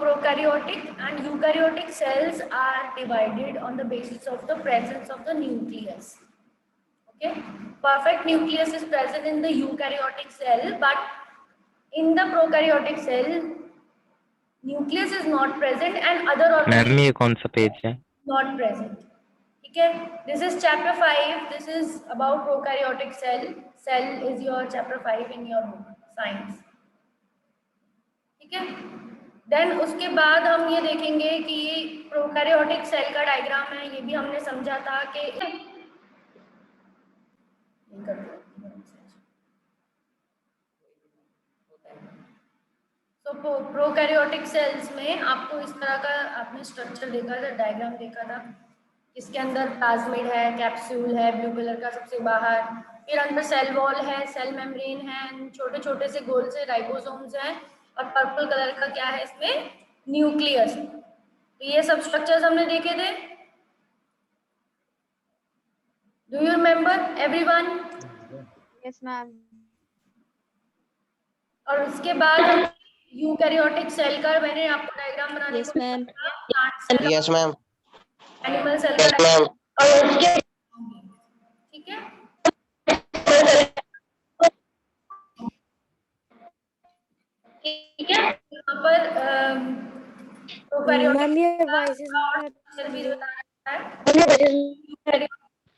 prokaryotic and eukaryotic cells are divided on the basis of the presence of the nucleus. Okay, perfect nucleus is present in the eukaryotic cell, but in the prokaryotic cell nucleus is not present and other ma'am ये कौन सा page है? not present. ठीक है, this is chapter 5. This is about prokaryotic cell. Cell is your chapter 5 in your science. ठीक है, then उसके बाद हम ये देखेंगे कि ये प्रोकैरियोटिक सेल का डायग्राम है, ये भी हमने समझा था कि तो प्रोकैरियोटिक सेल्स में आपको इस तरह का आपने स्ट्रक्चर देखा था, डायग्राम देखा था। इसके अंदर प्लाज्मिड है, कैप्सूल है ब्लू कलर का सबसे बाहर, फिर अंदर सेल वॉल है, सेल मेम्ब्रेन है, छोटे छोटे से गोल से राइबोसोम्स हैं, और पर्पल कलर का क्या है इसमें, न्यूक्लियस। तो ये सब स्ट्रक्चर्स हमने देखे थे। Do you remember everyone? Yes ma'am. और उसके बाद यूकैरियोटिक सेल का मैंने आपको डायग्राम बनाने को ma'am. Yes ma'am. Animal cell का डायग्राम, और उसके ठीक है, ठीक है। यहाँ पर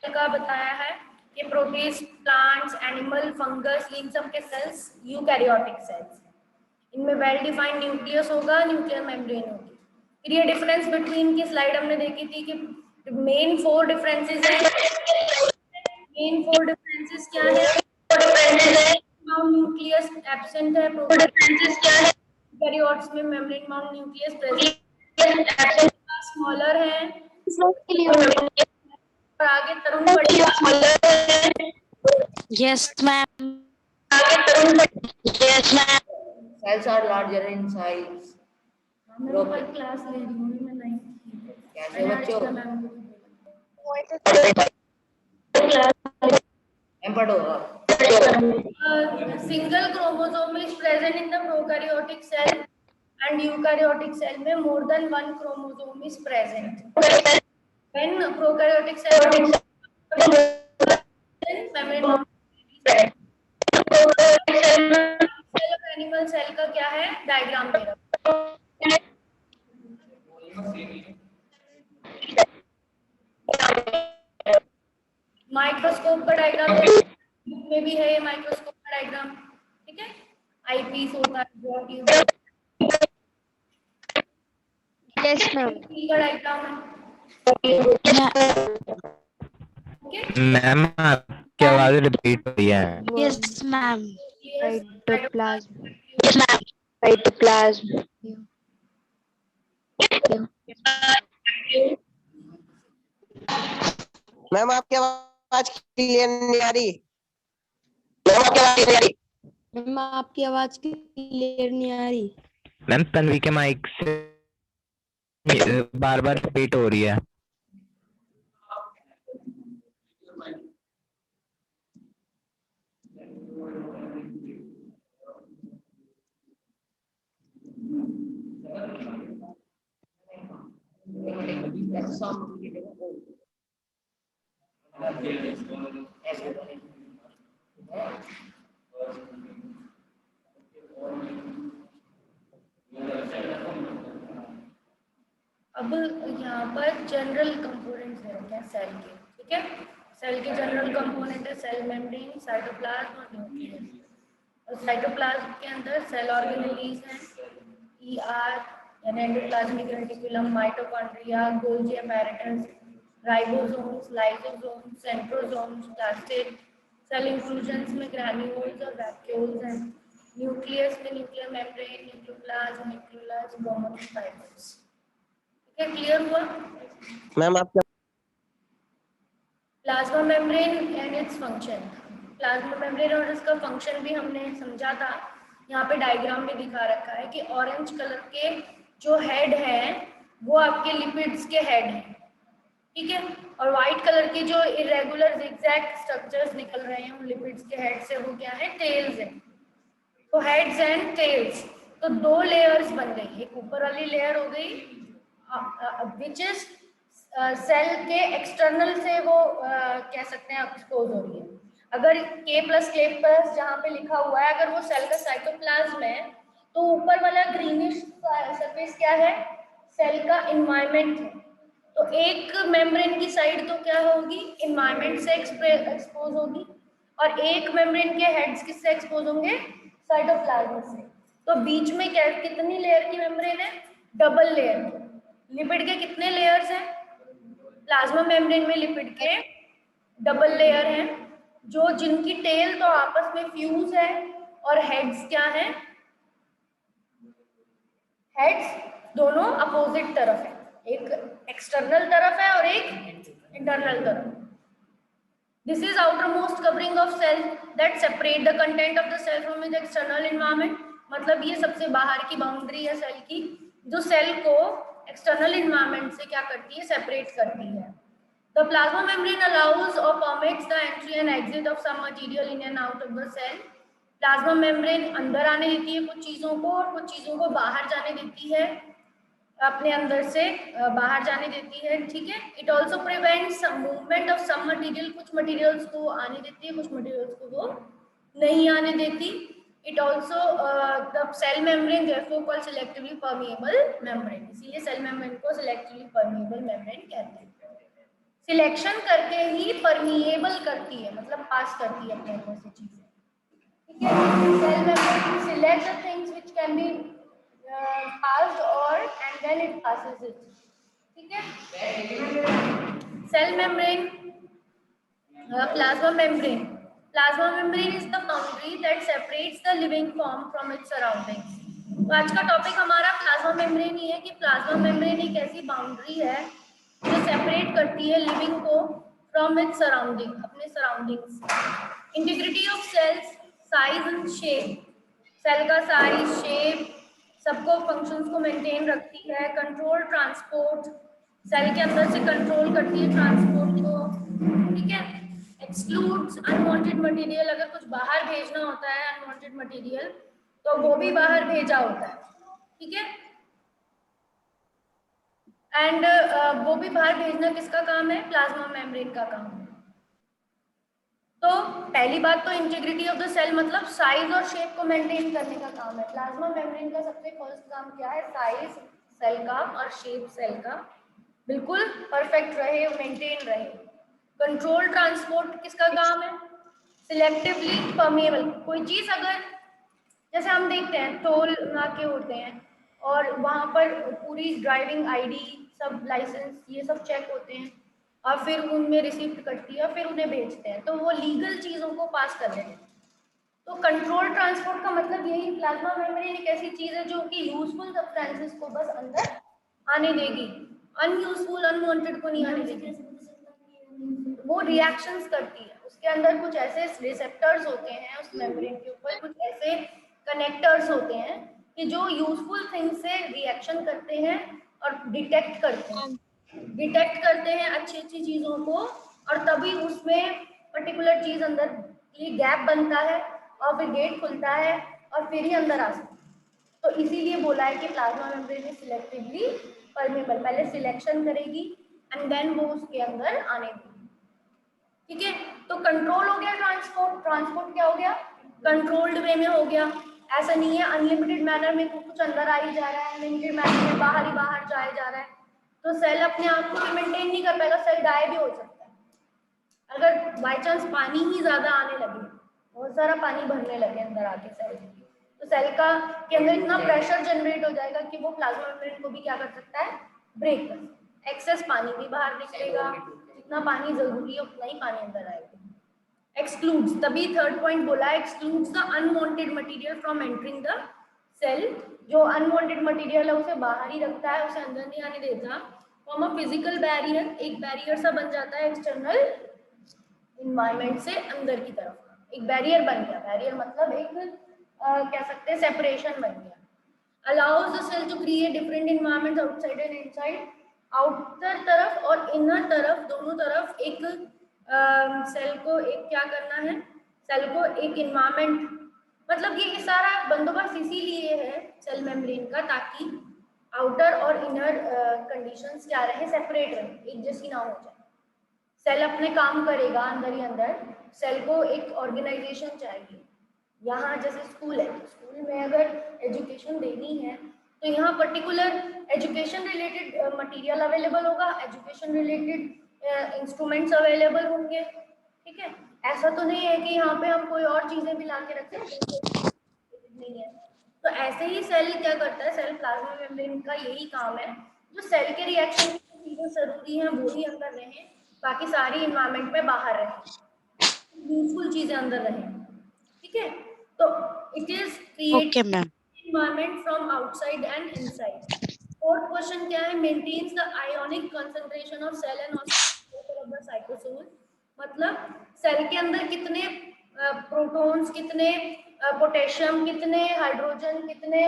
का बताया है कि प्रोटिस्ट, प्लांट्स, एनिमल, फंगस, इन सब के सेल्स यूकैरियोटिक सेल्स, इनमें वेल डिफाइंड न्यूक्लियस होगा, न्यूक्लियर मेम्ब्रेन होगी। फिर ये डिफरेंस बिटवीन की स्लाइड हमने देखी थी कि मेन 4 डिफरेंसेस हैं। मेन 4 डिफरेंसेस क्या है? न्यूक्लियस एब्सेंट है, प्रोकैरियोट्स क्या है? यूकैरियोट्स में membrane mount nucleus present, smaller है, और आगे Tarun yes ma'am. Yes ma'am. Cells are larger in size. मैं मोबाइल क्लास ले रही हूँ, मैं नहीं कैसे बच्चों? एम पढ़ो। Single chromosome is present in the prokaryotic cell, and eukaryotic cell में more than 1 chromosome is present. When prokaryotic cell membrane cell और एनिमल सेल का क्या है डायग्राम मेरा। माइक्रोस्कोप का डायग्राम बुक में भी है, माइक्रोस्कोप का डायग्राम, ठीक है। आईपीस होता है, यस मैम। का डायग्राम है, मैम आपकी आवाज रिपीट हो रही है। Yes ma'am. Cytoplasm, cytoplasm. Ma'am आपकी आवाज क्लियर नहीं आ रही। मैम आपकी आवाज क्लियर नहीं आ रही। मैम तन्वी के माइक से बार बार रिपीट हो रही है। अब यहाँ पर जनरल कंपोनेंट्स है क्या सेल के, ठीक है। सेल के जनरल कंपोनेंट है सेल मेम्ब्रेन, साइटोप्लाज्म और न्यूक्लियस। और साइटोप्लाज्म के अंदर सेल ऑर्गेनेलीज हैं, ईआर यानी endoplasmic reticulum, mitochondria, Golgi apparatus, ribosomes, lysosomes, centrosomes, plastid. Cell inclusions में ग्रैन्यूल्स और वैक्यूल्स हैं। न्यूक्लियस में न्यूक्लियर मेम्ब्रेन, न्यूक्लियोप्लाज्म, न्यूक्लियोलस, गोमेटिक फाइबर्स। ठीक है, क्लियर हुआ? मैम आपका plasma membrane and its function. Plasma membrane और इसका फंक्शन भी हमने समझा था। यहाँ पे डायग्राम में दिखा रखा है कि ऑरेंज कलर के जो हेड हैं वो आपके लिपिड्स के हेड हैं, ठीक है। और व्हाइट कलर के जो इरेगुलर जिगजैग स्ट्रक्चर्स निकल रहे हैं उन लिपिड्स के हेड से, वो क्या है, टेल्स हैं। तो हेड्स एंड टेल्स, तो 2 लेयर्स बन गई, एक ऊपर वाली लेयर हो गई विच इज सेल के एक्सटर्नल से वो कह सकते हैं एक्सपोज हो रही है। अगर K+K+ जहाँ पे लिखा हुआ है, अगर वो सेल का साइटोप्लाज्म है तो ऊपर वाला ग्रीनिश सरफेस क्या है, सेल का इन्वायरमेंट है। तो एक मेम्ब्रेन की साइड तो क्या होगी, इन्वायरमेंट से एक्सपोज होगी, और एक मेम्ब्रेन के हेड्स किससे एक्सपोज होंगे, साइटोप्लाज्म से। तो बीच में क्या कितनी लेयर की मेम्ब्रेन है, डबल लेयर। लिपिड के कितने लेयर्स हैं, प्लाज्मा मेम्ब्रेन में लिपिड के डबल लेयर हैं, जो जिनकी टेल तो आपस में फ्यूज है, और हेड्स क्या है, हेड्स दोनों अपोजिट तरफ है, एक एक्सटर्नल तरफ है और एक इंटरनल तरफ। This is outermost covering of cell that separate the content of the cell from its external environment। मतलब ये सबसे बाहर की बाउंड्री है सेल की, जो सेल को एक्सटर्नल इन्वायरमेंट से क्या करती है, सेपरेट करती है। The plasma membrane allows or permits the entry and exit of some material in and out of the cell। Plasma membrane अंदर आने देती है कुछ चीजों को, और कुछ चीजों को बाहर जाने देती है, अपने अंदर से बाहर जाने देती है, ठीक है। It also prevents movement of some material, कुछ मटीरियल्स को आने देती है, कुछ मटीरियल्स को वो नहीं आने देती। It also the cell membrane therefore called selectively permeable membrane, इसीलिए सेल मेम्ब्रेन को सिलेक्टिवली परमिएबल मेम्ब्रेन कहते हैं। सिलेक्शन करके ही परमिएबल करती है, मतलब पास करती है अपने अंदर से चीजें, ठीक है। Cell membrane select the things which can be passed or and then it passes it, ठीक है। Cell membrane, plasma membrane is the boundary that separates the living form from its surroundings। तो आज का टॉपिक हमारा plasma membrane ही है कि plasma membrane एक ऐसी बाउंड्री है जो सेपरेट करती है लिविंग को फ्रॉम इट्स सराउंडिंग, अपने surroundings. Integrity of cells, size and shape, cell का साइज, शेप सबको फंक्शंस को मेंटेन रखती है। कंट्रोल ट्रांसपोर्ट, सेल के अंदर से कंट्रोल करती है ट्रांसपोर्ट को, ठीक है। एक्सक्लूड्स अनवांटेड मटेरियल, अगर कुछ बाहर भेजना होता है अनवांटेड मटेरियल तो वो भी बाहर भेजा होता है, ठीक है। एंड वो भी बाहर भेजना किसका काम है, प्लाज्मा मेम्ब्रेन का काम है। तो पहली बात तो इंटीग्रिटी ऑफ द सेल मतलब साइज और शेप को मेंटेन करने का काम है। प्लाज्मा मेम्ब्रेन का सबसे फर्स्ट काम क्या है, साइज सेल का और शेप सेल का बिल्कुल परफेक्ट रहे, मेंटेन रहे। कंट्रोल ट्रांसपोर्ट किसका काम है, सिलेक्टिवली परमिएबल। कोई चीज अगर जैसे हम देखते हैं टोल नाके होते हैं और वहां पर पूरी ड्राइविंग आईडी सब लाइसेंस ये सब चेक होते हैं, और फिर उनमें रिसिप्ट कटती है, फिर उन्हें बेचते हैं, तो वो लीगल चीज़ों को पास कर रहे हैं। तो कंट्रोल ट्रांसपोर्ट का मतलब यही, प्लाज्मा मेम्ब्रेन एक ऐसी चीज़ है जो कि यूजफुल सब्सटेंसेस को बस अंदर आने देगी, अनयूजफुल अनवांटेड को नहीं आने देगी। वो रिएक्शंस करती है, उसके अंदर कुछ ऐसे रिसेप्टर्स होते हैं उस मेम्ब्रेन के ऊपर, कुछ ऐसे कनेक्टर्स होते हैं कि जो यूजफुल थिंग्स से रिएक्शन करते हैं और डिटेक्ट करते हैं अच्छी अच्छी चीजों को, और तभी उसमें पर्टिकुलर चीज अंदर ये गैप बनता है और फिर गेट खुलता है और फिर ही अंदर आ सकता है। तो इसीलिए बोला है कि plasma membrane is selectively permeable, पहले सिलेक्शन करेगी एंड देन वो उसके अंदर आने देगी, ठीक है। तो कंट्रोल हो गया ट्रांसपोर्ट क्या हो गया, कंट्रोल्ड वे में हो गया। ऐसा नहीं है अनलिमिटेड मैनर में कुछ अंदर आ ही जा रहा है, लिमिटेड मैनर में बाहर ही बाहर जाया जा रहा है, तो सेल अपने आप को भी मेंटेन नहीं कर पाएगा, सेल डाई भी हो सकता है। अगर बाय चांस पानी ही ज्यादा आने लगे, बहुत सारा पानी भरने लगे अंदर आके सेल, तो सेल का के अंदर इतना प्रेशर जनरेट हो जाएगा कि वो प्लाज्मा मेम्ब्रेन को भी क्या कर सकता है, ब्रेक कर सकता है। एक्सेस पानी भी बाहर निकलेगा, जितना पानी जरूरी है उतना ही पानी अंदर आएगा। एक्सक्लूड्स, तभी थर्ड पॉइंट बोला है, excludes the unwanted material from entering the cell. जो अनवांटेड मटेरियल है उसे बाहर ही रखता है, उसे अंदर नहीं आने देता। फॉर्म अ फिजिकल बैरियर, एक बैरियर सा बन जाता है एक्सटर्नल इन्वायरमेंट से अंदर की तरफ, एक बैरियर बन गया। बैरियर मतलब एक कह सकते हैं सेपरेशन बन गया। Allows the cell to create different environments outside and inside, outer तरफ और इनर तरफ दोनों तरफ एक सेल को एक क्या करना है, सेल को एक इन्वायरमेंट मतलब ये सारा बंदोबस्त इसीलिए है सेल मेम्ब्रेन का, ताकि आउटर और इनर कंडीशंस क्या रहे, सेपरेट रहे, एक जैसी ना हो जाए। सेल अपने काम करेगा अंदर ही अंदर, सेल को एक ऑर्गेनाइजेशन चाहिए। यहाँ जैसे स्कूल है, स्कूल में अगर एजुकेशन देनी है तो यहाँ particular education related material available होगा, एजुकेशन रिलेटेड इंस्ट्रूमेंट्स अवेलेबल होंगे, ठीक है। ऐसा तो नहीं है कि यहाँ पे हम कोई और चीजें भी ला के रख सकते हैं, नहीं है। तो ऐसे ही सेल क्या करता है, सेल प्लाज्मा मेम्ब्रेन का यही काम है, जो सेल के रिएक्शन की चीजें जरूरी हैं वो ही अंदर रहें, बाकी सारी इन्वायरमेंट में बाहर रहें, यूजफुल चीजें अंदर रहें, ठीक है। तो it is create okay ma'am. environment from outside and inside. Fourth question क्या है, maintains the ionic concentration of cell and of the cytosol. मतलब सेल के अंदर कितने प्रोटॉन्स, कितने पोटेशियम, कितने हाइड्रोजन, कितने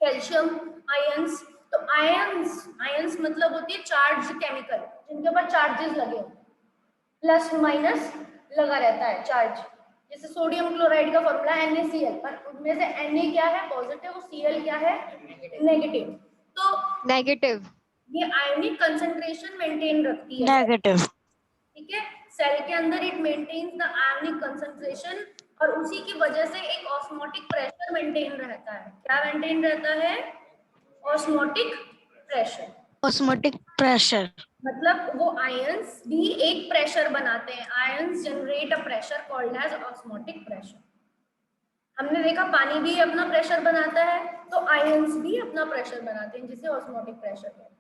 कैल्शियम आयंस। तो आयंस मतलब होती है चार्ज केमिकल, जिनके ऊपर चार्जेस लगे हो, प्लस माइनस लगा रहता है चार्ज। जैसे सोडियम क्लोराइड का फॉर्मूला NaCl, पर उनमें से Na क्या है, पॉजिटिव, और Cl क्या है, नेगेटिव। तो नेगेटिव। ये आयनिक कंसंट्रेशन मेंटेन रखती है, नेगेटिव। ठीक है। सेल के अंदर it maintains the ionic concentration, और उसी की वजह से एक ऑस्मोटिक प्रेशर मेंटेन रहता है। क्या मेंटेन रहता है, ऑस्मोटिक प्रेशर। ऑस्मोटिक प्रेशर मतलब वो आयंस भी एक प्रेशर बनाते हैं, ions generate a pressure called as osmotic pressure. हमने देखा पानी भी अपना प्रेशर बनाता है, तो आयंस भी अपना प्रेशर बनाते हैं, जिसे ऑस्मोटिक प्रेशर कहते हैं।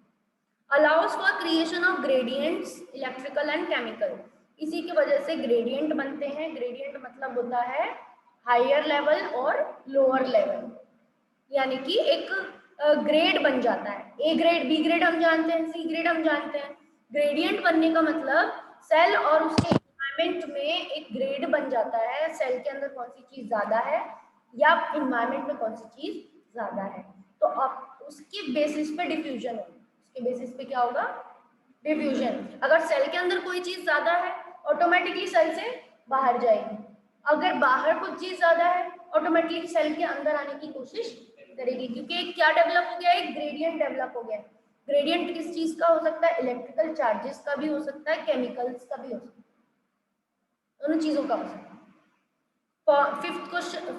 Allow us for creation of gradients electrical and chemical, इसी की वजह से ग्रेडियंट बनते हैं। ग्रेडियंट मतलब होता है हायर लेवल और लोअर लेवल, यानी कि एक ग्रेड बन जाता है। ए ग्रेड, बी ग्रेड हम जानते हैं, सी ग्रेड हम जानते हैं। ग्रेडियंट बनने का मतलब सेल और उसके एनवायरनमेंट में एक ग्रेड बन जाता है, सेल के अंदर कौन सी चीज ज्यादा है या एनवायरनमेंट में कौन सी चीज ज्यादा है, तो अब उसके बेसिस पे डिफ्यूजन होगा। उसके बेसिस पे क्या होगा, डिफ्यूजन। अगर सेल के अंदर कोई चीज ज्यादा है, ऑटोमेटिकली सेल से बाहर जाएगी। अगर बाहर कुछ चीज ज्यादा है, ऑटोमेटिकली सेल के अंदर आने की कोशिश करेगी, क्योंकि एक क्या डेवलप हो गया है, एक ग्रेडियंट डेवलप हो गया है। ग्रेडियंट किस चीज का हो सकता है, इलेक्ट्रिकल चार्जेस का भी हो सकता है, केमिकल्स का भी हो सकता है, दोनों चीजों का हो सकता है।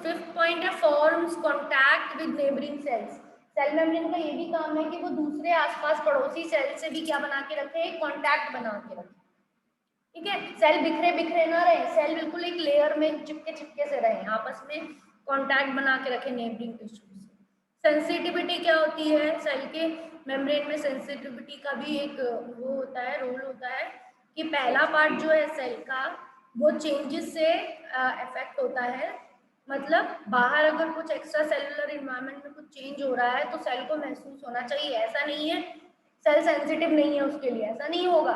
फिफ्थ पॉइंट है, forms contact with neighbouring cells. Cell membrane का ये भी काम है कि वो दूसरे आसपास पड़ोसी सेल से भी क्या बना के रखे, एक कांटेक्ट बना के रखे, ठीक है। सेल बिखरे बिखरे ना रहे, सेल बिल्कुल एक लेयर में चिपके से रहे, आपस में कांटेक्ट बना के रखे नेबरिंग टिश्यू से। सेंसिटिविटी क्या होती है, सेल के मेम्ब्रेन में सेंसिटिविटी का भी एक वो होता है, रोल होता है, कि पहला पार्ट जो है सेल का वो चेंजेस से अफेक्ट होता है। मतलब बाहर अगर कुछ एक्स्ट्रा सेलुलर इन्वायरमेंट में कुछ चेंज हो रहा है तो सेल को महसूस होना चाहिए। ऐसा नहीं है सेल सेंसिटिव नहीं है उसके लिए, ऐसा नहीं होगा,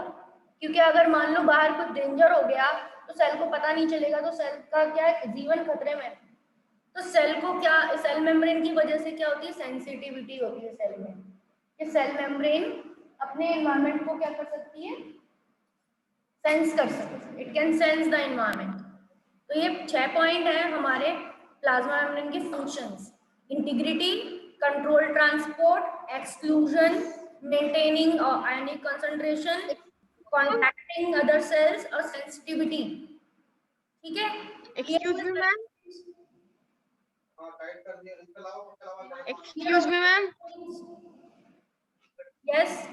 क्योंकि अगर मान लो बाहर कुछ डेंजर हो गया तो सेल को पता नहीं चलेगा, तो सेल का क्या है, जीवन खतरे में। तो सेल को क्या, सेल मेम्ब्रेन की वजह से क्या होती है, सेंसिटिविटी होती है सेल में, कि सेल मेम्ब्रेन अपने एनवायरनमेंट को क्या कर सकती है, सेंस कर सकती है, it can sense the environment. तो ये 6 पॉइंट है हमारे प्लाज्मा मेम्ब्रेन के functions: integrity, control transport, exclusion, maintaining ionic concentration, contacting other cells और सेंसिटिविटी, ठीक है। Excuse me ma'am, excuse me ma'am, yes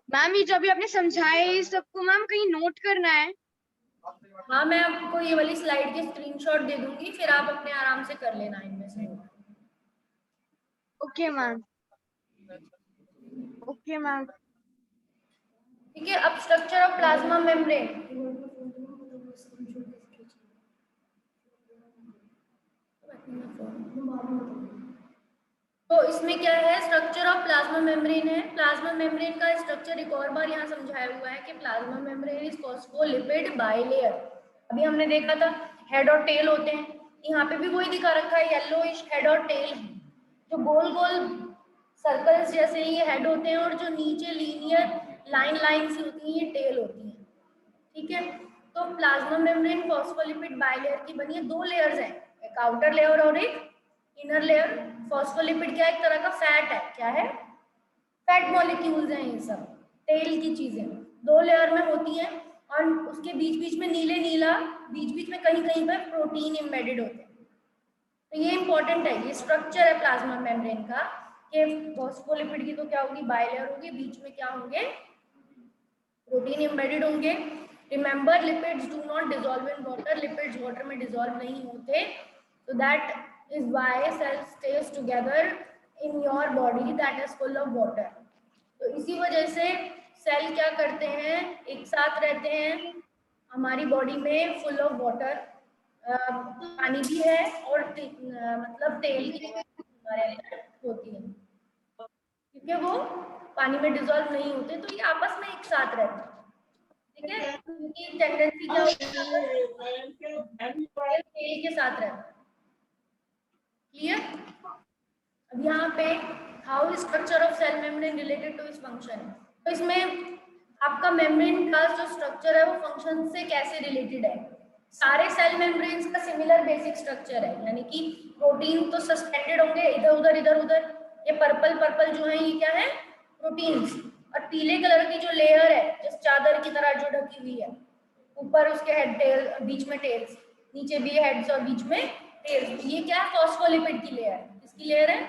ma'am ये जो अभी आपने समझाया है इस सबको मैम कहीं नोट करना है? हाँ, मैं आपको ये वाली स्लाइड के स्क्रीनशॉट दे दूंगी, फिर आप अपने आराम से कर लेना इनमें से। Okay ma'am, okay ma'am. ठीक है। अब स्ट्रक्चर ऑफ प्लाज्मा मेम्ब्रेन, तो इसमें क्या है, स्ट्रक्चर ऑफ प्लाज्मा मेम्ब्रेन है। प्लाज्मा मेम्ब्रेन का स्ट्रक्चर एक और बार यहाँ समझाया हुआ है कि plasma membrane is phospholipid bilayer. अभी हमने देखा था हेड और टेल होते हैं, यहाँ पे भी वही दिखा रखा है, येलोइश हेड और टेल है, जो गोल गोल सर्कल्स जैसे ये हेड होते हैं और जो नीचे लीनियर लाइन सी होती है ये टेल होती है, ठीक है। तो प्लाज्मा मेम्ब्रेन फॉस्फोलिपिड बाइलेयर की बनी है, 2 लेयर्स हैं, एक आउटर लेयर और एक इनर लेयर। फॉस्फोलिपिड क्या, एक तरह का फैट है, क्या है, फैट मॉलिक्यूल्स हैं ये सब, तेल की चीजें 2 लेयर में होती हैं, और उसके बीच बीच में नीले नीला, बीच बीच में कहीं कहीं पर प्रोटीन एम्बेडेड होते हैं। तो ये इंपॉर्टेंट है, ये स्ट्रक्चर है प्लाज्मा मेम्ब्रेन का, कि फॉस्फोलिपिड की तो क्या होगी, बाइलेयर होगी, बीच में क्या होंगे, प्रोटीन एम्बेडेड होंगे। Remember lipids do not dissolve in water, lipids water में डिसॉल्व नहीं होते, so that is why cell stays together in your body that is full of water। तो इसी वजह से सेल क्या करते हैं, एक साथ रहते हैं हमारी बॉडी में, फुल ऑफ वाटर, पानी भी है और मतलब तेल की हमारे अंदर होती है, क्योंकि वो पानी में डिसॉल्व नहीं होते, तो ये आपस में एक साथ रहते हैं। ठीक है, क्योंकि टेंडेंसी क्या होती है, तेल के साथ रहता है। क्लियर? अब यहाँ पे how structure of cell membrane related to इस फंक्शन, तो इसमें आपका मेम्ब्रेन का जो स्ट्रक्चर है वो फंक्शन से कैसे रिलेटेड है। सारे सेल मेम्ब्रेन्स का सिमिलर बेसिक स्ट्रक्चर है, यानी कि प्रोटीन तो सस्पेंडेड होंगे इधर उधर, ये पर्पल पर्पल जो है ये क्या है, प्रोटीन्स, और पीले कलर की जो लेयर है जिस चादर की तरह जो ढकी हुई है, ऊपर उसके हेड टेल, बीच में टेल्स, नीचे भी हेड्स और बीच में टेल्स, ये क्या है, फॉस्फोलिपिड की लेयर। किसकी लेयर है,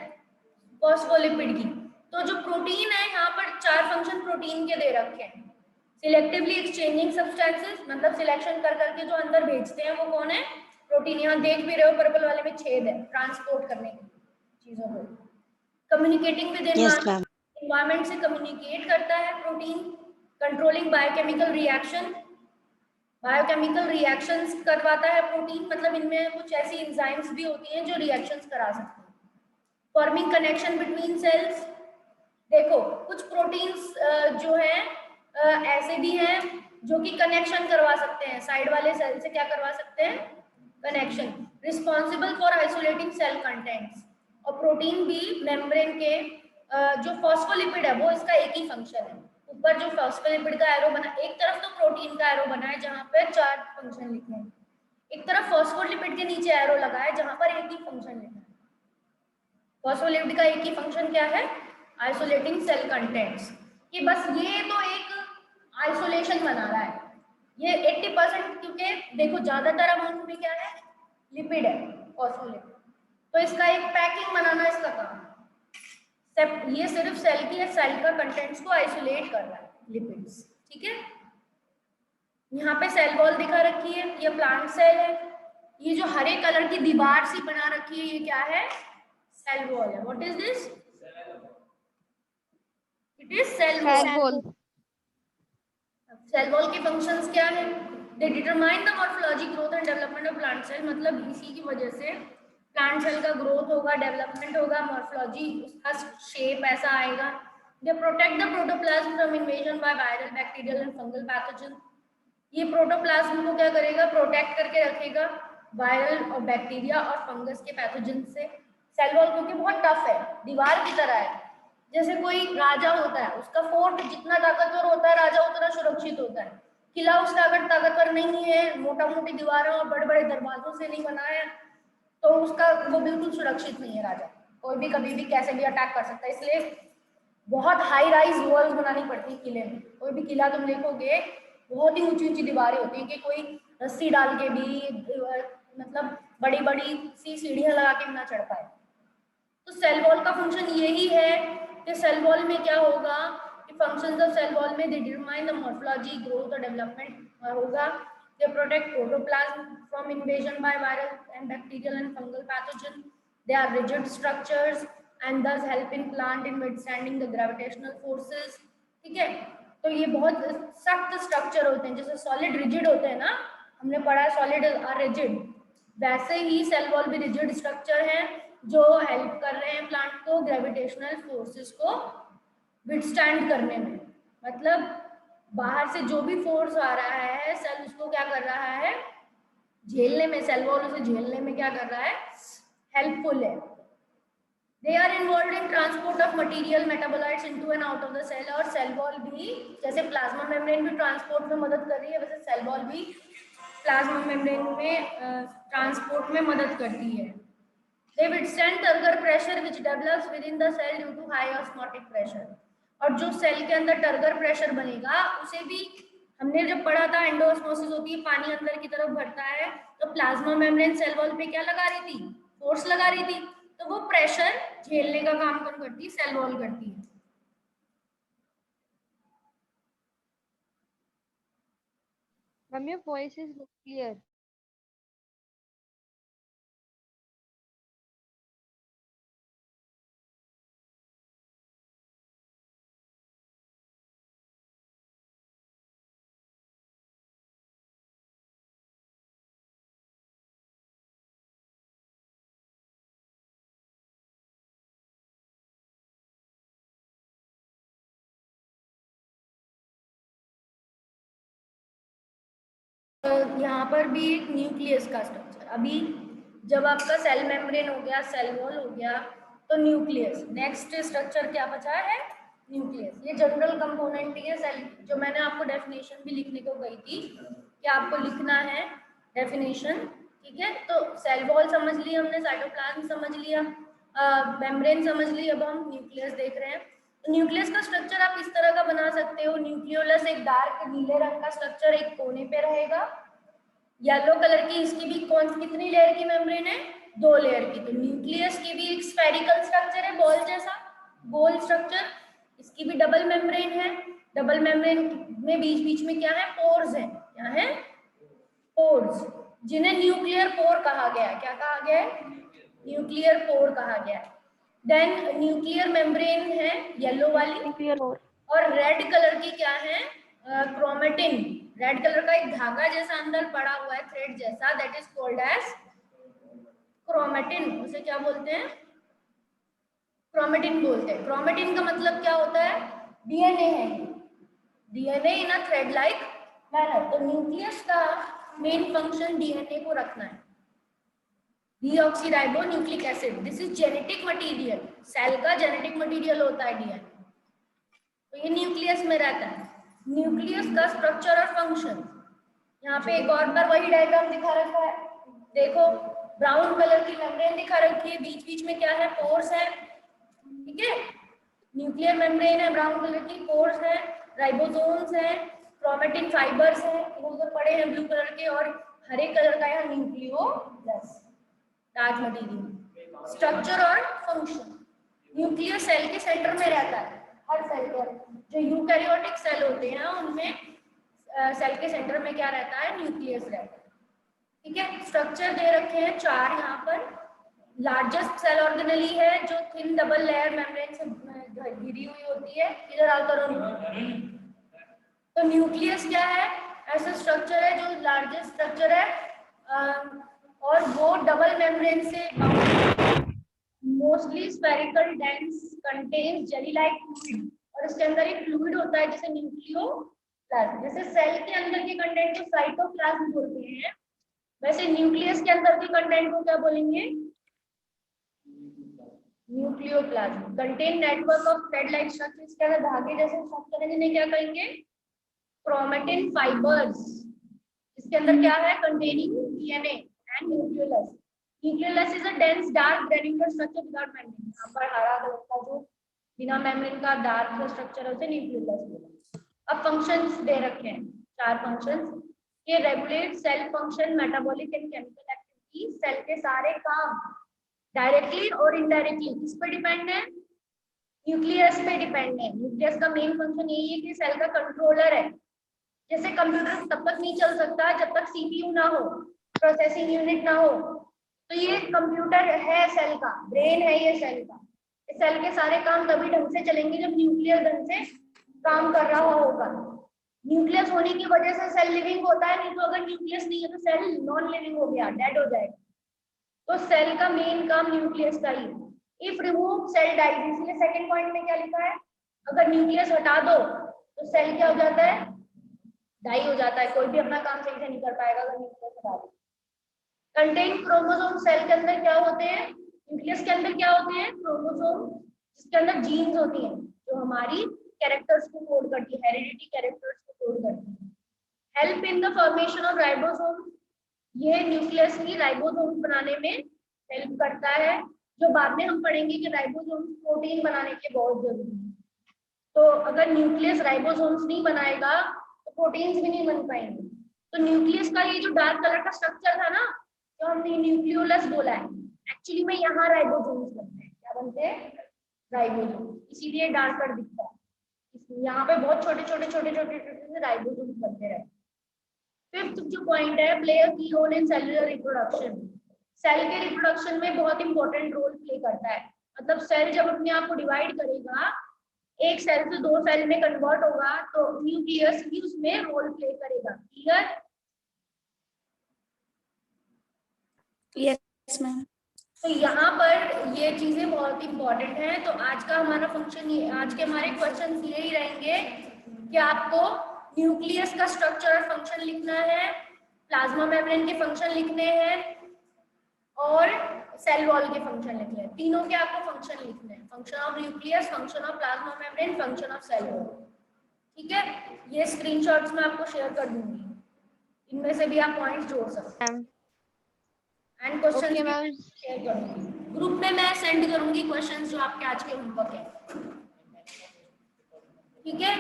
फॉस्फोलिपिड की। तो जो प्रोटीन है यहाँ पर 4 फंक्शन प्रोटीन के दे रखे हैं। सिलेक्टिवली एक्सचेंजिंग सब्सटेंसेस, मतलब सिलेक्शन कर करके जो अंदर भेजते हैं वो कौन है, प्रोटीन। यहाँ देख भी रहे हो पर्पल वाले में छेद है, ट्रांसपोर्ट करने की चीजों को। कम्युनिकेटिंग विद एनवायरनमेंट से कम्युनिकेट करता है protein. Controlling biochemical reaction, biochemical reactions करवाता है प्रोटीन, मतलब इनमें कुछ ऐसी एंजाइम्स भी होती हैं जो रिएक्शंस करा सकती हैं। फॉर्मिंग कनेक्शन बिटवीन सेल्स, देखो कुछ प्रोटीन्स जो हैं ऐसे भी हैं जो कि कनेक्शन करवा सकते हैं, साइड वाले सेल से क्या करवा सकते हैं, connection. Responsible for isolating cell contents, और प्रोटीन भी मेम्ब्रेन के जो फॉस्फोलिपिड है वो इसका एक ही फंक्शन है। ऊपर जो फॉस्फोलिपिड का एरो बना, एक तरफ तो प्रोटीन का एरो बना है जहां पर 4 फंक्शन लिखे हैं, एक तरफ फॉस्फोलिपिड के नीचे एरो लगा है जहां पर एक ही फंक्शन लिखा है। फॉस्फोलिपिड का एक ही फंक्शन क्या है, आइसोलेटिंग सेल कंटेंट्स, कि बस ये तो एक आइसोलेशन बना रहा है, ये 80%, क्योंकि देखो ज्यादातर अमाउंट में क्या है, लिपिड है फॉस्फोलिपिड, तो इसका एक पैकिंग बनाना इसका काम है। ये सिर्फ सेल की, सेल का कंटेंट्स को आइसोलेट कर रहा है, लिपिड्स। ठीक है, यहाँ पे सेल वॉल दिखा रखी है, ये प्लांट सेल है, ये जो हरे कलर की दीवार सी बना रखी है ये क्या है, सेल वॉल है। What is this, it is cell wall. Cell wall के फंक्शंस क्या है, they determine the morphology, growth and development of plant cell, मतलब इसी की वजह से प्लांट सेल का ग्रोथ होगा, डेवलपमेंट होगा, मॉर्फोलॉजी उसका शेप ऐसा आएगा। They protect the protoplasm from invasion by viral, bacterial and fungal pathogen, ये प्रोटोप्लाज्म को क्या करेगा, प्रोटेक्ट करके रखेगा वायरल और बैक्टीरिया और फंगस के पैथोजन से। सेल वॉल क्योंकि बहुत टफ है, दीवार की तरह है, जैसे कोई राजा होता है, उसका फोर्ट जितना ताकतवर होता है राजा उतना सुरक्षित होता है। किला उसका अगर ताकतवर नहीं है, मोटा मोटी दीवारों और बड़े बड़े दरवाजों से नहीं बना है, तो उसका वो बिल्कुल सुरक्षित नहीं है राजा, कोई भी कभी भी कैसे भी अटैक कर सकता है। इसलिए बहुत हाई राइज वॉल्स बनानी पड़ती है किले में। कोई भी किला तुम देखोगे बहुत ही ऊंची ऊंची दीवारें होती है कि कोई रस्सी डाल के भी, मतलब बड़ी बड़ी सी सीढ़ियां लगा के ना चढ़ पाए। तो सेल वॉल का फंक्शन यही है कि सेल वॉल में क्या होगा, कि फंक्शंस ऑफ सेल वॉल में दे डिटरमाइन द मॉर्फोलॉजी, ग्रोथ और डेवलपमेंट होगा। They protect protoplasm from invasion by viral and bacterial and fungal pathogen. They are rigid structures and thus help in plant in withstanding the gravitational forces. ठीक है, तो ये बहुत सख्त structure होते हैं, जैसे सॉलिड रिजिड होते हैं ना, हमने पढ़ा सॉलिड और रिजिड, वैसे ही सेल वॉल भी रिजिड स्ट्रक्चर है जो हेल्प कर रहे हैं प्लांट को ग्रेविटेशनल फोर्सेस को विथस्टैंड करने में। मतलब बाहर से जो भी फोर्स आ रहा है सेल उसको क्या कर रहा है, झेलने में, सेल वॉल उसे झेलने में क्या कर रहा है, हेल्पफुल है। They are involved in transport of material metabolites into and out of the cell. और सेल वॉल भी, जैसे प्लाज्मा मेम्ब्रेन भी ट्रांसपोर्ट में मदद कर रही है, वैसे सेल वॉल भी प्लाज्मा मेम्ब्रेन में ट्रांसपोर्ट में मदद करती है। They withstand turgor pressure which develops within the cell due to high osmotic pressure। और जो सेल के अंदर टर्गर प्रेशर बनेगा उसे भी हमने जब पढ़ा था, एंडोस्मोसिस होती है, पानी अंदर की तरफ भरता है, तो प्लाज्मा मेम्ब्रेन सेल वॉल पे क्या लगा रही थी? फोर्स लगा रही थी। तो वो प्रेशर झेलने का काम कौन करती है? सेल वॉल करती है। Ma'am, your voice is not clear. यहाँ पर भी एक न्यूक्लियस का स्ट्रक्चर। अभी जब आपका सेल मेम्ब्रेन हो गया, सेल वॉल हो गया, तो न्यूक्लियस, नेक्स्ट स्ट्रक्चर क्या बचा है? न्यूक्लियस। ये जनरल कंपोनेंट ही है सेल, जो मैंने आपको डेफिनेशन भी लिखने को गई थी कि आपको लिखना है डेफिनेशन, ठीक है। तो सेल वॉल समझ ली हमने, साइटोप्लाज्म समझ लिया, मेम्ब्रेन समझ ली, अब हम न्यूक्लियस देख रहे हैं। न्यूक्लियस का स्ट्रक्चर आप इस तरह का बना सकते हो। न्यूक्लियोलस एक डार्क नीले रंग का स्ट्रक्चर एक कोने पे रहेगा, येलो कलर की, इसकी भी कितनी लेयर की मेम्ब्रेन है? 2 लेयर की। तो न्यूक्लियस की भी एक स्फेरिकल स्ट्रक्चर है, बॉल जैसा गोल स्ट्रक्चर। इसकी भी डबल मेम्ब्रेन है। डबल मेम्ब्रेन में बीच बीच में क्या है? पोर्स है। क्या है? पोर्स, जिन्हें न्यूक्लियर पोर कहा गया है। क्या कहा गया है? न्यूक्लियर पोर कहा गया है। देन न्यूक्लियर मेम्ब्रेन है येलो वाली, और रेड कलर की क्या है? क्रोमेटिन। रेड कलर का एक धागा जैसा अंदर पड़ा हुआ है, थ्रेड जैसा, that is called as chromatin. उसे क्या बोलते हैं? क्रोमेटिन बोलते हैं। क्रोमेटिन का मतलब क्या होता है? डीएनए है, DNA in a thread like manner. तो न्यूक्लियस का मेन फंक्शन डीएनए को रखना है। Deoxyribonucleic acid, this is genetic material. Cell का जेनेटिक मटेरियल होता है डीएनए, तो ये न्यूक्लियस में रहता है। न्यूक्लियस का स्ट्रक्चर और फंक्शन, यहाँ पे एक और बार वही डायग्राम दिखा रखा है। देखो, ब्राउन कलर की मेम्ब्रेन दिखा रखी है, बीच बीच में क्या है? पोर्स है, ठीक है। न्यूक्लियर मेम्ब्रेन है, ब्राउन कलर की, पोर्स है, राइबोसोम्स है, क्रोमेटिन फाइबर्स है, इधर पड़े हैं ब्लू कलर के, और हरे कलर का है न्यूक्लियोलस, डार्क मटेरियल। स्ट्रक्चर और फंक्शन, न्यूक्लियस सेल के सेंटर में रहता है। हर सेल पर जो यूकैरियोटिक सेल होते हैं उनमें सेल के सेंटर में क्या रहता है? न्यूक्लियस रहता है, ठीक है। स्ट्रक्चर दे रखे हैं 4 यहाँ पर। लार्जेस्ट सेल ऑर्गेनेली है जो थिन डबल लेयर मेम्ब्रेन से घिरी हुई होती है। इधर आओ करो। तो न्यूक्लियस क्या है? ऐसा स्ट्रक्चर है जो लार्जेस्ट स्ट्रक्चर है, और वो डबल मेम्ब्रेन से mostly spherical, dense, contains jelly like fluid, और इसके अंदर एक फ्लूइड होता है जिसे न्यूक्लियोप्लाज्म। जैसे सेल के अंदर के कंटेंट को साइटोप्लाज्म बोलते हैं, वैसे न्यूक्लियस के अंदर के कंटेंट को क्या बोलेंगे? Nucleoplasm. Contain network of thread like structure, इसके अंदर धागे जैसे स्ट्रक्चर है जिन्हें क्या कहेंगे? Chromatin fibres. इसके अंदर क्या है? Containing DNA and nucleolus. Nucleolus is a dense dark granular structure without membrane. यहाँ पर हरा कलर का जो बिना मेम्ब्रेन का डार्क स्ट्रक्चर है उसे न्यूक्लियोलस बोलते हैं। अब फंक्शंस दे रखे हैं, 4 फंक्शंस। ये regulate cell function, metabolic and chemical activity. Cell के सारे काम डायरेक्टली और इनडायरेक्टली किस पे डिपेंड है? न्यूक्लियस पे डिपेंड है। न्यूक्लियस का मेन फंक्शन यही है कि सेल का कंट्रोलर है। जैसे कंप्यूटर तब तक नहीं चल सकता जब तक सीपीयू ना हो, प्रोसेसिंग यूनिट ना हो। तो ये कंप्यूटर है सेल का, ब्रेन है ये सेल का। सेल के सारे काम तभी ढंग से चलेंगे जब न्यूक्लियस ढंग से काम कर रहा होगा। न्यूक्लियस होने की वजह से सेल लिविंग होता है, नहीं तो अगर न्यूक्लियस नहीं है तो सेल नॉन लिविंग हो गया, डेड हो जाएगा। तो सेल का मेन काम न्यूक्लियस का ही। इफ रिमूव सेल डाइज, इसलिए सेकंड पॉइंट में क्या लिखा है? अगर न्यूक्लियस हटा दो तो सेल क्या हो जाता है? डाई हो जाता है। कोई भी अपना काम सही से नहीं कर पाएगा अगर न्यूक्लियस हटा दो। कंटेन क्रोमोसोम, सेल के अंदर क्या होते हैं? न्यूक्लियस के अंदर क्या होते हैं? क्रोमोसोम, जिसके अंदर जीन्स होती हैं जो हमारी कैरेक्टर्स को कोड करती है, हेरिडिटी कैरेक्टर्स को कोड करती है। Help in the formation of ribosome, ये न्यूक्लियस की राइबोसोम बनाने में हेल्प करता है, जो बाद में हम पढ़ेंगे कि राइबोसोम प्रोटीन बनाने के बहुत जरूरी है। तो अगर न्यूक्लियस राइबोसोम्स नहीं बनाएगा तो प्रोटीन्स भी नहीं बन पाएंगे। तो न्यूक्लियस का ये जो डार्क कलर का स्ट्रक्चर था ना, जो हमने न्यूक्लियोलस बोला है, एक्चुअली में यहाँ राइबोसोम्स बनते हैं। क्या बनते हैं? राइबोसोम, इसीलिए डार्क कलर दिखता है। यहाँ पे बहुत छोटे छोटे छोटे छोटे छोटे राइबोसोम्स बनते रहते हैं। फिफ्थ जो पॉइंट है, play a key role in cellular reproduction. Cell के रिप्रोडक्शन में बहुत इंपॉर्टेंट रोल प्ले करता है। मतलब सेल जब अपने आप को डिवाइड करेगा, एक सेल से 2 सेल में कन्वर्ट होगा, तो न्यूक्लियस भी उसमें रोल प्ले करेगा। क्लियर? Yes ma'am. तो यहाँ पर ये चीजें बहुत इंपॉर्टेंट हैं। तो आज का हमारा फंक्शन, ये आज के हमारे क्वेश्चन यही रहेंगे कि आपको न्यूक्लियस का स्ट्रक्चर और फंक्शन लिखना है, प्लाज्मा मेम्ब्रेन के फंक्शन लिखने हैं और सेल वॉल के फंक्शन लिखने हैं। तीनों के आपको फंक्शन लिखने हैं, function of nucleus, function of plasma membrane, function of cell wall. ठीक है, ये स्क्रीनशॉट्स मैं आपको शेयर कर दूंगी, इनमें से भी आप पॉइंट्स जोड़ सकते हैं एंड क्वेश्चन शेयर करूंगी ग्रुप में, मैं सेंड करूंगी क्वेश्चंस जो आपके आज के होमवर्क है। ठीक है,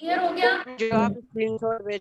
क्लियर हो गया? जो आप स्क्रीनशॉट भेज